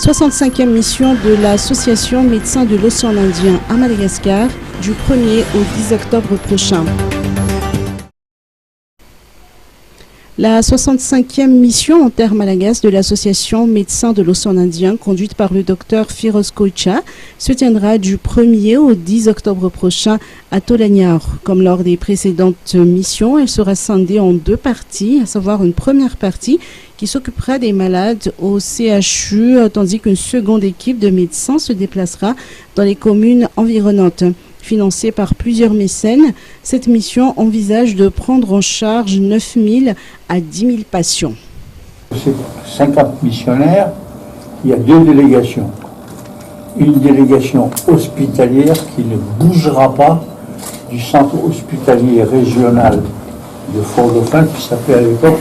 65e mission de l'association Médecins de l'Océan Indien à Madagascar du 1er au 10 octobre prochain. La 65e mission en terre malagasy de l'association Médecins de l'Océan Indien, conduite par le docteur Firoz Koïcha, se tiendra du 1er au 10 octobre prochain à Tolagnar. Comme lors des précédentes missions, elle sera scindée en deux parties, à savoir une première partie qui s'occupera des malades au CHU, tandis qu'une seconde équipe de médecins se déplacera dans les communes environnantes. Financée par plusieurs mécènes, cette mission envisage de prendre en charge 9 000 à 10 000 patients. C'est 50 missionnaires, il y a deux délégations. Une délégation hospitalière qui ne bougera pas du centre hospitalier régional de Fort-Dauphin, qui s'appelait à l'époque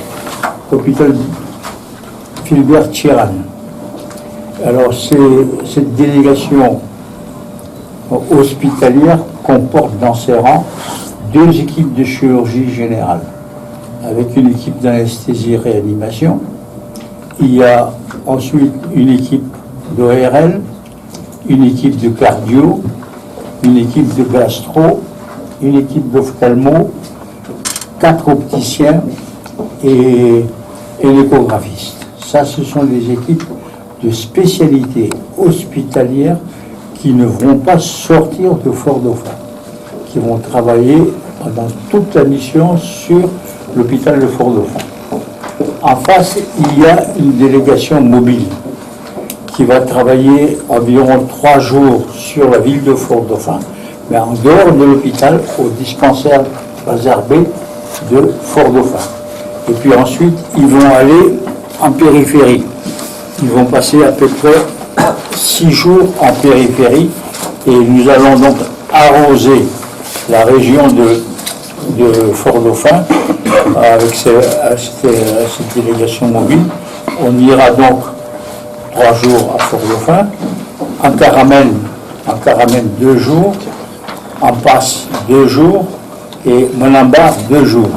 l'hôpital Philbert Tchiran. Alors cette délégation hospitalière comporte dans ses rangs deux équipes de chirurgie générale, avec une équipe d'anesthésie-réanimation. Il y a ensuite une équipe d'ORL, une équipe de cardio, une équipe de gastro, une équipe d'ophtalmo, 4 opticiens et l'échographiste. Ça, ce sont des équipes de spécialité hospitalière qui ne vont pas sortir de Fort-Dauphin, qui vont travailler pendant toute la mission sur l'hôpital de Fort-Dauphin. En face, il y a une délégation mobile qui va travailler environ 3 jours sur la ville de Fort-Dauphin, mais en dehors de l'hôpital, au dispensaire Bazarbé de Fort-Dauphin. Et puis ensuite, ils vont aller en périphérie. Ils vont passer à peu près 6 jours en périphérie et nous allons donc arroser la région de Fort-Dauphin avec cette délégation mobile. On ira donc 3 jours à Fort-Dauphin, en Caramène 2 jours, en Passe 2 jours et Monamba 2 jours.